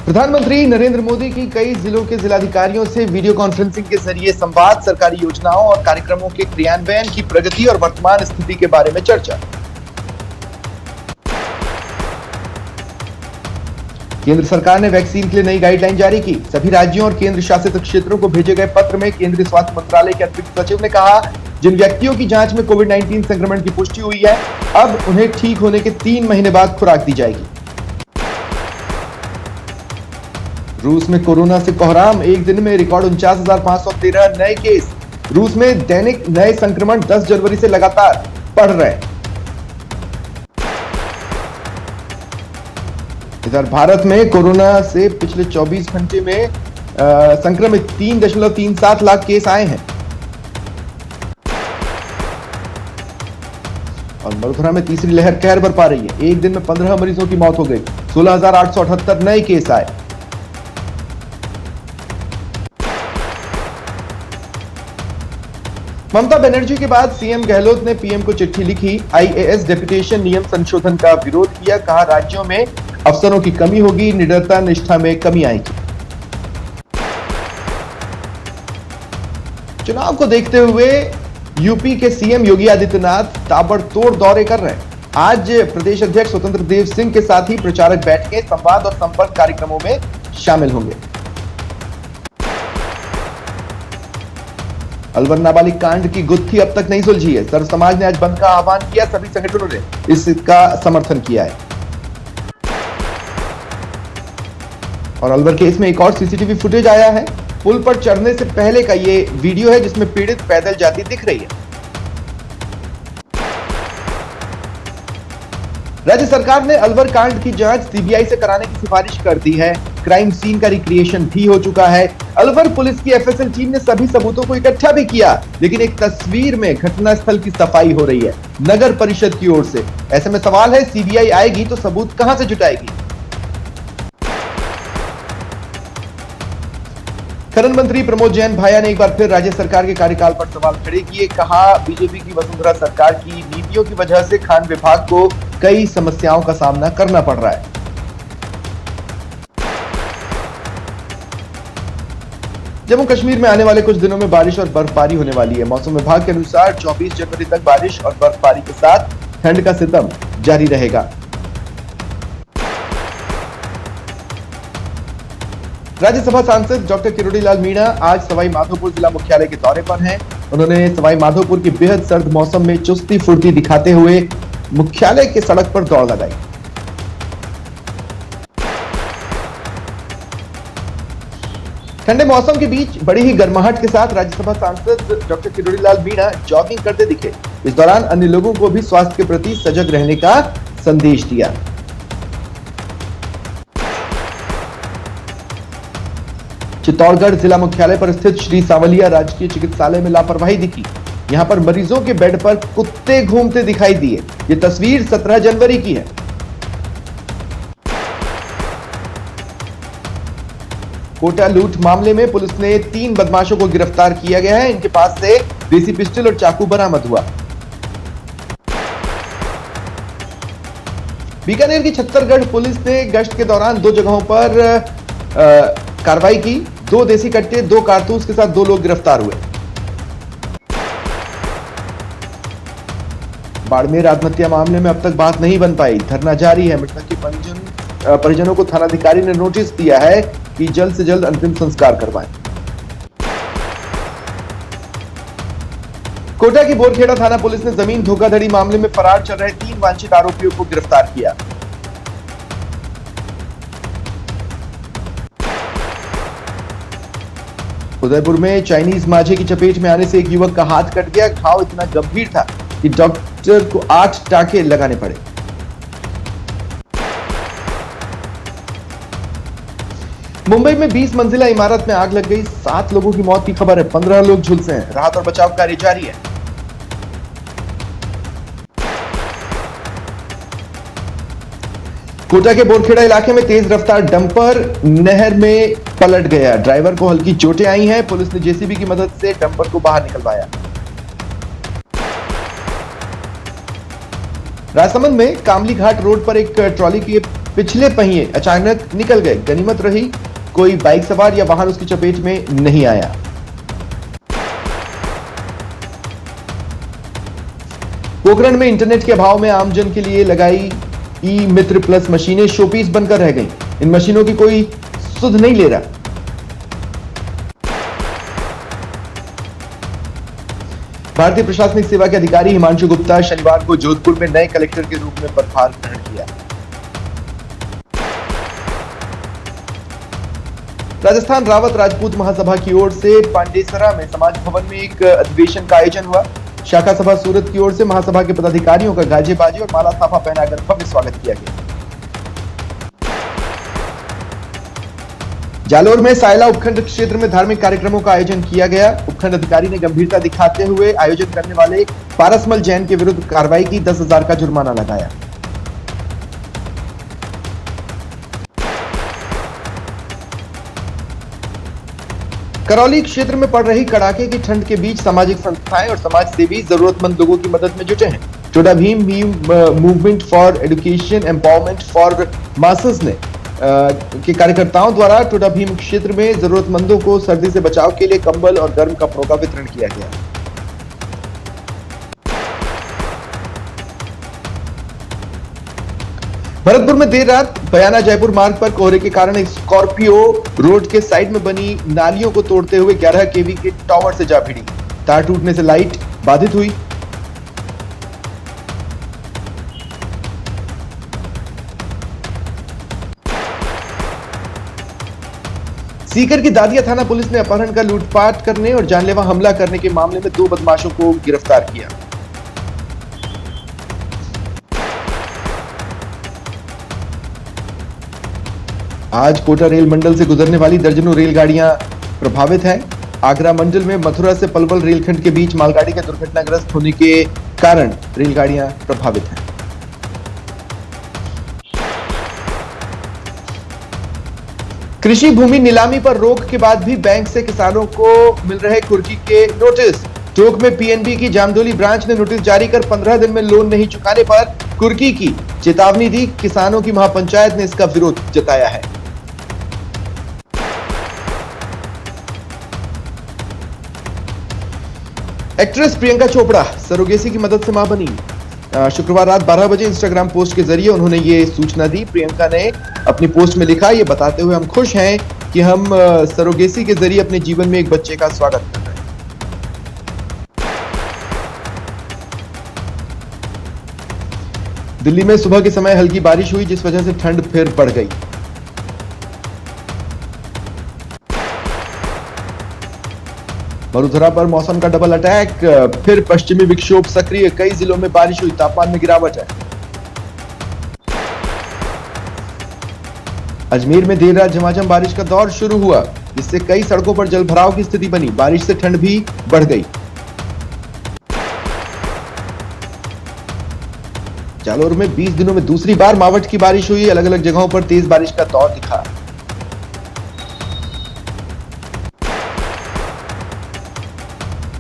प्रधानमंत्री नरेंद्र मोदी की कई जिलों के जिलाधिकारियों से वीडियो कॉन्फ्रेंसिंग के जरिए संवाद, सरकारी योजनाओं और कार्यक्रमों के क्रियान्वयन की प्रगति और वर्तमान स्थिति के बारे में चर्चा। केंद्र सरकार ने वैक्सीन के लिए नई गाइडलाइन जारी की। सभी राज्यों और केंद्र शासित क्षेत्रों को भेजे गए पत्र में केंद्रीय स्वास्थ्य मंत्रालय के अतिरिक्त सचिव ने कहा, जिन व्यक्तियों की जांच में कोविड-19 संक्रमण की पुष्टि हुई है, अब उन्हें ठीक होने के 3 महीने बाद खुराक दी जाएगी। रूस में कोरोना से कोहराम, एक दिन में रिकॉर्ड 49,513 नए केस। रूस में दैनिक नए संक्रमण 10 जनवरी से लगातार बढ़ रहे हैं। इधर भारत में कोरोना से पिछले 24 घंटे में संक्रमित 3.37 लाख केस आए हैं और मथुरा में तीसरी लहर कहर बरपा रही है। एक दिन में 15 मरीजों की मौत हो गई, 16,878 नए केस आए। ममता बनर्जी के बाद सीएम गहलोत ने पीएम को चिट्ठी लिखी। आईएएस डेपुटेशन नियम संशोधन का विरोध किया, कहा राज्यों में अफसरों की कमी होगी, निडरता निष्ठा में कमी आएगी। चुनाव को देखते हुए यूपी के सीएम योगी आदित्यनाथ ताबड़तोड़ दौरे कर रहे हैं। आज प्रदेश अध्यक्ष स्वतंत्र देव सिंह के साथ ही प्रचारक बैठकें, संवाद और संपर्क कार्यक्रमों में शामिल होंगे। अलवर नाबालिग कांड की गुत्थी अब तक नहीं सुलझी है। सर्व समाज ने आज बंद का आह्वान किया, सभी संगठनों ने इसका समर्थन किया है। और अलवर केस में एक और सीसीटीवी फुटेज आया है। पुल पर चढ़ने से पहले का ये वीडियो है, जिसमें पीड़ित पैदल जाती दिख रही है। राज्य सरकार ने अलवर कांड की जांच सीबीआई से कराने की सिफारिश कर दी है। क्राइम सीन का रिक्रिएशन भी हो चुका है। अलवर पुलिस की एफएसएल टीम ने सभी सबूतों को इकट्ठा भी किया, लेकिन एक तस्वीर में घटनास्थल की सफाई हो रही है नगर परिषद की ओर से। ऐसे में सवाल है, सीबीआई आएगी तो सबूत कहां से जुटाएगी? खनन मंत्री प्रमोद जैन भाया ने एक बार फिर राज्य सरकार के कार्यकाल पर सवाल खड़े किए। कहा, बीजेपी की वसुंधरा सरकार की नीतियों की वजह से खान विभाग को कई समस्याओं का सामना करना पड़ रहा है। जम्मू कश्मीर में आने वाले कुछ दिनों में बारिश और बर्फबारी होने वाली है। मौसम विभाग के अनुसार 24 जनवरी तक बारिश और बर्फबारी के साथ ठंड का सितम जारी रहेगा। राज्यसभा सांसद डॉक्टर किरोड़ीलाल मीणा आज सवाई माधोपुर जिला मुख्यालय के दौरे पर हैं। उन्होंने सवाई माधोपुर की बेहद सर्द मौसम में चुस्ती फुर्ती दिखाते हुए मुख्यालय के सड़क पर दौड़ लगाई। ठंडे मौसम के बीच बड़ी ही गर्माहट के साथ राज्यसभा सांसद डॉक्टर किरोड़ीलाल मीणा जॉगिंग करते दिखे। इस दौरान अन्य लोगों को भी स्वास्थ्य के प्रति सजग रहने का संदेश दिया। चित्तौड़गढ़ जिला मुख्यालय पर स्थित श्री सांवलिया राजकीय चिकित्सालय में लापरवाही दिखी। यहां पर मरीजों के बेड पर कुत्ते घूमते दिखाई दिए। ये तस्वीर 17 जनवरी की है। कोटा लूट मामले में पुलिस ने 3 बदमाशों को गिरफ्तार किया गया है। इनके पास से देसी पिस्टल और चाकू बरामद हुआ। बीकानेर की छत्तरगढ़ पुलिस ने गश्त के दौरान 2 जगहों पर कार्रवाई की। 2 देसी कट्टे, 2 कारतूस के साथ 2 लोग गिरफ्तार हुए। बाड़मेर आत्महत्या मामले में अब तक बात नहीं बन पाई, धरना जारी है। मृतक के परिजनों को थानाधिकारी ने नोटिस दिया है कि जल्द से जल्द अंतिम संस्कार करवाएं। कोटा की बोरखेड़ा थाना पुलिस ने जमीन धोखाधड़ी मामले में फरार चल रहे 3 वांछित आरोपियों को गिरफ्तार किया। उदयपुर में चाइनीज माझे की चपेट में आने से एक युवक का हाथ कट गया। घाव इतना गंभीर था कि डॉक्टर को 8 टाके लगाने पड़े। मुंबई में 20 मंजिला इमारत में आग लग गई। 7 लोगों की मौत की खबर है, 15 लोग झुलसे हैं। राहत और बचाव कार्य जारी है। कोटा के बोरखेड़ा इलाके में तेज रफ्तार डंपर नहर में पलट गया। ड्राइवर को हल्की चोटें आई हैं। पुलिस ने जेसीबी की मदद से डंपर को बाहर निकलवाया। राजसमंद में कामली घाट रोड पर एक ट्रॉली के पिछले पहिए अचानक निकल गए। गनीमत रही कोई बाइक सवार या वाहन उसकी चपेट में नहीं आया। पोखरण में इंटरनेट के अभाव में आमजन के लिए लगाई ई मित्र प्लस मशीनें शोपीस बनकर रह गईं। इन मशीनों की कोई सुध नहीं ले रहा। भारतीय प्रशासनिक सेवा के अधिकारी हिमांशु गुप्ता शनिवार को जोधपुर में नए कलेक्टर के रूप में पदभार ग्रहण किया। राजस्थान रावत राजपूत महासभा की ओर से पांडेसरा में समाज भवन में एक अधिवेशन का आयोजन हुआ। शाखा सभा सूरत की ओर से महासभा के पदाधिकारियों का गाजे बाजे और माला साफा पहनाकर भव्य स्वागत किया गया। जालोर में सायला उपखंड क्षेत्र में धार्मिक कार्यक्रमों का आयोजन किया गया। उपखंड अधिकारी ने गंभीरता दिखाते हुए आयोजन करने वाले पारसमल जैन के विरुद्ध कार्रवाई की, 10,000 का जुर्माना लगाया। करौली क्षेत्र में पड़ रही कड़ाके की ठंड के बीच सामाजिक संस्थाएं और समाज सेवी जरूरतमंद लोगों की मदद में जुटे हैं। Toda Bhim movement for education empowerment for masses ने के कार्यकर्ताओं द्वारा टोडा भीम क्षेत्र में जरूरतमंदों को सर्दी से बचाव के लिए कंबल और गर्म कपड़ों का वितरण किया गया। भरतपुर में देर रात बयाना जयपुर मार्ग पर कोहरे के कारण एक स्कॉर्पियो रोड के साइड में बनी नालियों को तोड़ते हुए 11 केवी के टावर से जा भिड़ी। तार टूटने से लाइट बाधित हुई। सीकर की दादिया थाना पुलिस ने अपहरण का लूटपाट करने और जानलेवा हमला करने के मामले में 2 बदमाशों को गिरफ्तार किया। आज कोटा रेल मंडल से गुजरने वाली दर्जनों रेलगाड़ियां प्रभावित हैं। आगरा मंडल में मथुरा से पलवल रेलखंड के बीच मालगाड़ी के दुर्घटनाग्रस्त होने के कारण रेलगाड़ियां प्रभावित हैं। कृषि भूमि नीलामी पर रोक के बाद भी बैंक से किसानों को मिल रहे कुर्की के नोटिस। टोंक में पीएनबी की जामडोली ब्रांच ने नोटिस जारी कर 15 दिन में लोन नहीं चुकाने पर कुर्की की चेतावनी दी। किसानों की महापंचायत ने इसका विरोध जताया है। एक्ट्रेस प्रियंका चोपड़ा सरोगेसी की मदद से मां बनी। शुक्रवार रात 12 बजे इंस्टाग्राम पोस्ट के जरिए उन्होंने ये सूचना दी। प्रियंका ने अपनी पोस्ट में लिखा, ये बताते हुए हम खुश हैं कि हम सरोगेसी के जरिए अपने जीवन में एक बच्चे का स्वागत कर रहे हैं। दिल्ली में सुबह के समय हल्की बारिश हुई, जिस वजह से ठंड फिर बढ़ गई। वडोदरा पर मौसम का डबल अटैक, फिर पश्चिमी विक्षोभ सक्रिय, कई जिलों में बारिश हुई, तापमान में गिरावट है। अजमेर में देर रात झमाझम बारिश का दौर शुरू हुआ, जिससे कई सड़कों पर जलभराव की स्थिति बनी। बारिश से ठंड भी बढ़ गई। जालोर में 20 दिनों में दूसरी बार मावठ की बारिश हुई, अलग अलग जगहों पर तेज बारिश का दौर दिखा।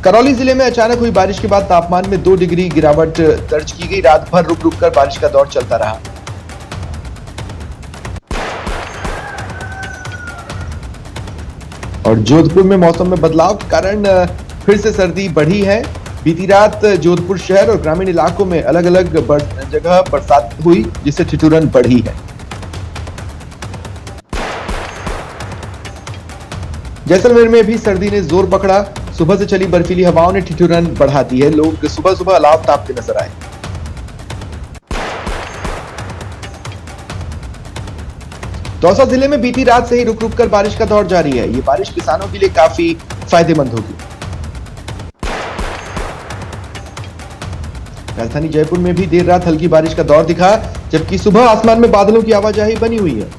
करौली जिले में अचानक हुई बारिश के बाद तापमान में 2 डिग्री गिरावट दर्ज की गई। रात भर रुक रुक कर बारिश का दौर चलता रहा। और जोधपुर में मौसम में बदलाव के कारण फिर से सर्दी बढ़ी है। बीती रात जोधपुर शहर और ग्रामीण इलाकों में अलग अलग जगह बरसात हुई, जिससे ठिठुरन बढ़ी है। जैसलमेर में भी सर्दी ने जोर पकड़ा। सुबह से चली बर्फीली हवाओं ने ठिठुरन बढ़ा दी है। लोग सुबह सुबह अलाव तापते नजर आए। दौसा जिले में बीती रात से ही रुक रुक कर बारिश का दौर जारी है। ये बारिश किसानों के लिए काफी फायदेमंद होगी। राजधानी जयपुर में भी देर रात हल्की बारिश का दौर दिखा, जबकि सुबह आसमान में बादलों की आवाजाही बनी हुई है।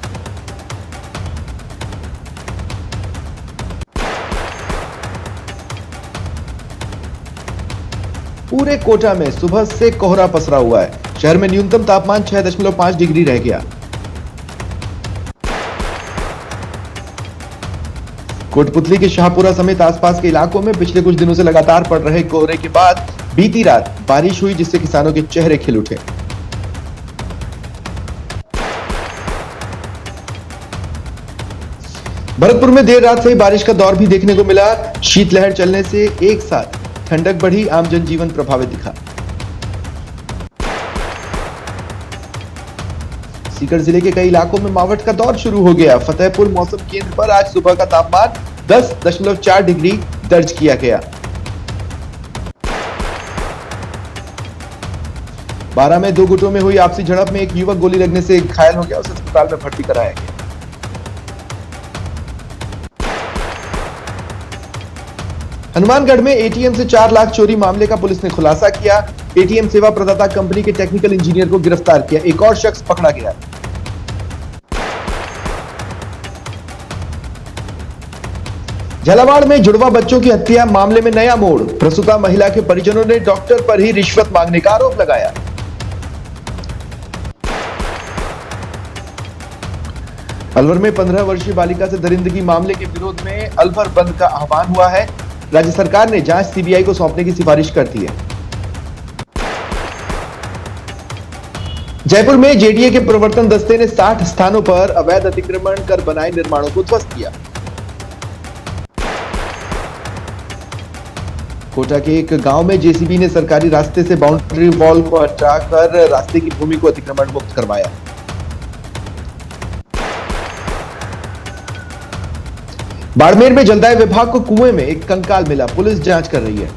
पूरे कोटा में सुबह से कोहरा पसरा हुआ है। शहर में न्यूनतम तापमान 6.5 डिग्री रह गया। कोटपुतली के शाहपुरा समेत आसपास के इलाकों में पिछले कुछ दिनों से लगातार पड़ रहे कोहरे के बाद बीती रात बारिश हुई, जिससे किसानों के चेहरे खिल उठे। भरतपुर में देर रात से ही बारिश का दौर भी देखने को मिला। शीतलहर चलने से एक साथ ठंडक बढ़ी, आम जनजीवन प्रभावित दिखा। सीकर जिले के कई इलाकों में मावठ का दौर शुरू हो गया। फतेहपुर मौसम केंद्र पर आज सुबह का तापमान 10.4 डिग्री दर्ज किया गया। 12 में दो गुटों में हुई आपसी झड़प में एक युवक गोली लगने से घायल हो गया, उसे अस्पताल में भर्ती कराया गया। हनुमानगढ़ में एटीएम से 4 लाख चोरी मामले का पुलिस ने खुलासा किया। एटीएम सेवा प्रदाता कंपनी के टेक्निकल इंजीनियर को गिरफ्तार किया। एक और शख्स पकड़ा गया। झालावाड़ में जुड़वा बच्चों की हत्या मामले में नया मोड़। प्रसूता महिला के परिजनों ने डॉक्टर पर ही रिश्वत मांगने का आरोप लगाया। अलवर में 15 वर्षीय बालिका से दरिंदगी मामले के विरोध में अलवर बंद का आह्वान हुआ है। राज्य सरकार ने जांच सीबीआई को सौंपने की सिफारिश कर दी है। जयपुर में जेडीए के प्रवर्तन दस्ते ने 60 स्थानों पर अवैध अतिक्रमण कर बनाए निर्माणों को ध्वस्त किया। कोटा के एक गांव में जेसीबी ने सरकारी रास्ते से बाउंड्री वॉल को हटाकर रास्ते की भूमि को अतिक्रमण मुक्त करवाया। बाड़मेर में जलदाय विभाग को कुएं में एक कंकाल मिला, पुलिस जांच कर रही है।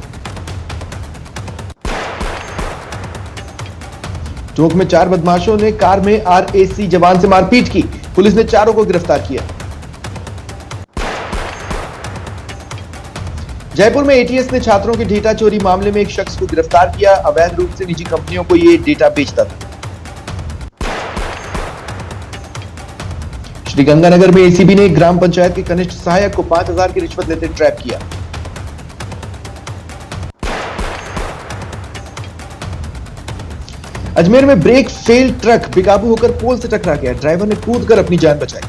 टोंक में 4 बदमाशों ने कार में आरएसी जवान से मारपीट की, पुलिस ने चारों को गिरफ्तार किया। जयपुर में एटीएस ने छात्रों की डेटा चोरी मामले में एक शख्स को गिरफ्तार किया। अवैध रूप से निजी कंपनियों को यह डेटा बेचता था। श्रीगंगानगर में एसीबी ने ग्राम पंचायत के कनिष्ठ सहायक को 5,000 की रिश्वत लेते ट्रैप किया। अजमेर में ब्रेक फेल ट्रक बेकाबू होकर पोल से टकरा गया, ड्राइवर ने कूदकर अपनी जान बचाई।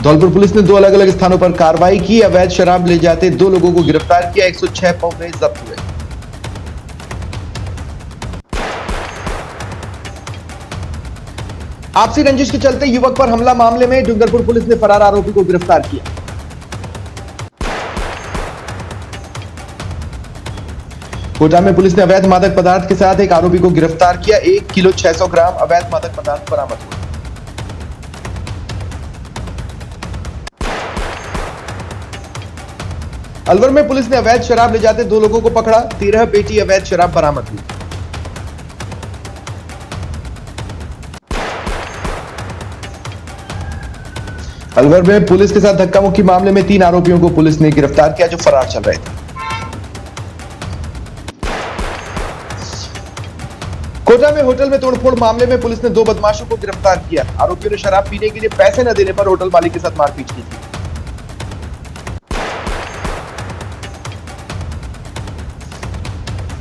धौलपुर पुलिस ने 2 अलग अलग स्थानों पर कार्रवाई की। अवैध शराब ले जाते 2 लोगों को गिरफ्तार किया। 106 पौधे जब्त हुए। आपसी रंजिश के चलते युवक पर हमला मामले में डूंगरपुर पुलिस ने फरार आरोपी को गिरफ्तार किया। कोटा में पुलिस ने अवैध मादक पदार्थ के साथ एक आरोपी को गिरफ्तार किया। 1 किलो 600 ग्राम अवैध मादक पदार्थ बरामद हुए। अलवर में पुलिस ने अवैध शराब ले जाते 2 लोगों को पकड़ा। 13 पेटी अवैध शराब बरामद हुई। अलवर में पुलिस के साथ धक्का मुक्की मामले में 3 आरोपियों को पुलिस ने गिरफ्तार किया जो फरार चल रहे थे। कोटा में होटल में तोड़फोड़ मामले में पुलिस ने 2 बदमाशों को गिरफ्तार किया। आरोपियों ने शराब पीने के लिए पैसे न देने पर होटल मालिक के साथ मारपीट की थी।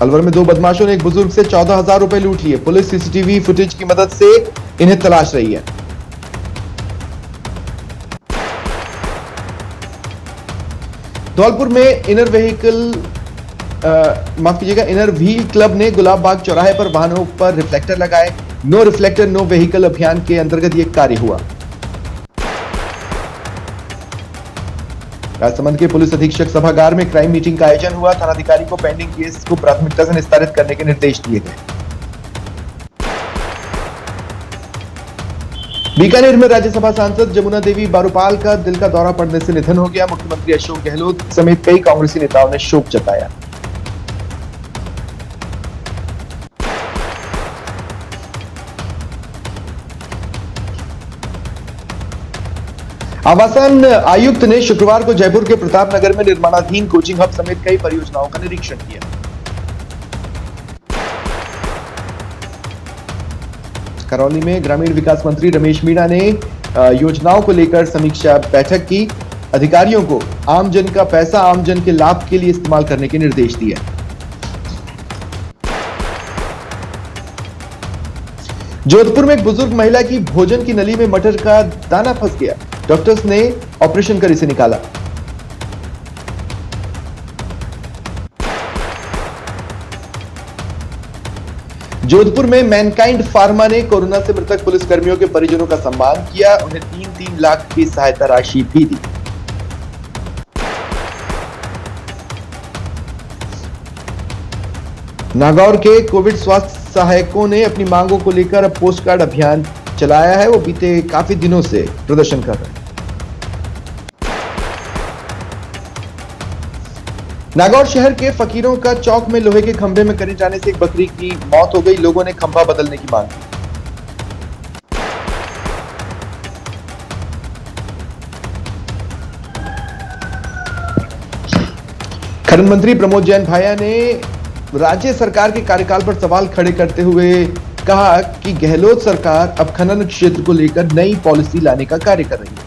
अलवर में 2 बदमाशों ने एक बुजुर्ग से 14,000 रुपए लूट लिए। पुलिस सीसीटीवी फुटेज की मदद से इन्हें तलाश रही है। धौलपुर में इनर व्हील क्लब ने गुलाब बाग चौराहे पर वाहनों पर रिफ्लेक्टर लगाए। नो रिफ्लेक्टर नो व्हीकल अभियान के अंतर्गत यह कार्य हुआ। राजसमंद के पुलिस अधीक्षक सभागार में क्राइम मीटिंग का आयोजन हुआ। थानाधिकारी को पेंडिंग केस को प्राथमिकता से निस्तारित करने के निर्देश दिए गए। बीकानेर में राज्यसभा सांसद जमुना देवी बारूपाल का दिल का दौरा पड़ने से निधन हो गया। मुख्यमंत्री अशोक गहलोत समेत कई कांग्रेसी नेताओं ने शोक जताया। आवासन आयुक्त ने शुक्रवार को जयपुर के प्रताप नगर में निर्माणाधीन कोचिंग हब समेत कई परियोजनाओं का निरीक्षण किया। करौली में ग्रामीण विकास मंत्री रमेश मीणा ने योजनाओं को लेकर समीक्षा बैठक की। अधिकारियों को आमजन का पैसा आमजन के लाभ के लिए इस्तेमाल करने के निर्देश दिए। जोधपुर में एक बुजुर्ग महिला की भोजन की नली में मटर का दाना फंस गया। डॉक्टर्स ने ऑपरेशन कर इसे निकाला। जोधपुर में मैनकाइंड फार्मा ने कोरोना से मृतक पुलिसकर्मियों के परिजनों का सम्मान किया, उन्हें 3-3 लाख की सहायता राशि भी दी। नागौर के कोविड स्वास्थ्य सहायकों ने अपनी मांगों को लेकर अब पोस्ट कार्ड अभियान चलाया है। वो बीते काफी दिनों से प्रदर्शन कर रहे हैं। नागौर शहर के फकीरों का चौक में लोहे के खंभे में करंट जाने से एक बकरी की मौत हो गई। लोगों ने खंभा बदलने की मांग की। खनन मंत्री प्रमोद जैन भाया ने राज्य सरकार के कार्यकाल पर सवाल खड़े करते हुए कहा कि गहलोत सरकार अब खनन क्षेत्र को लेकर नई पॉलिसी लाने का कार्य कर रही है।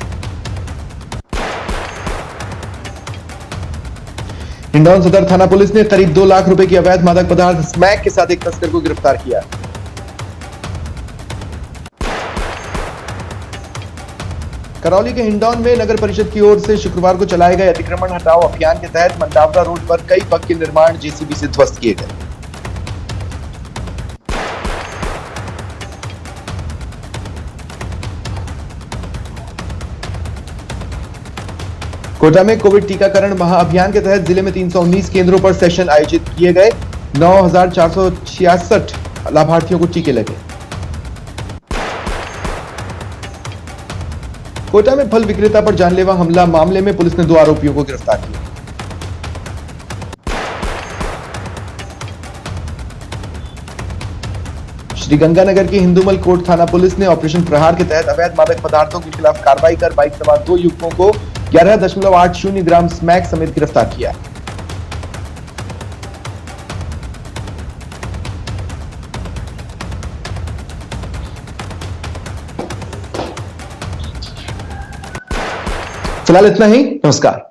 हिंडौन सदर थाना पुलिस ने करीब 2 लाख रुपए की अवैध मादक पदार्थ स्मैक के साथ एक तस्कर को गिरफ्तार किया। करौली के हिंडौन में नगर परिषद की ओर से शुक्रवार को चलाए गए अतिक्रमण हटाओ अभियान के तहत मंडावरा रोड पर कई पक्के निर्माण जेसीबी से ध्वस्त किए गए। कोटा में कोविड टीकाकरण महाअभियान के तहत जिले में 319 केंद्रों पर सेशन आयोजित किए गए। 9,466 लाभार्थियों को टीके लगे। कोटा में फल विक्रेता पर जानलेवा हमला मामले में पुलिस ने 2 आरोपियों को गिरफ्तार किया। श्रीगंगानगर की हिंदूमल कोर्ट थाना पुलिस ने ऑपरेशन प्रहार के तहत अवैध मादक पदार्थों के खिलाफ कार्रवाई कर बाइक सवार 2 युवकों को 11.80 ग्राम स्मैक समेत गिरफ्तार किया। फिलहाल इतना ही। नमस्कार।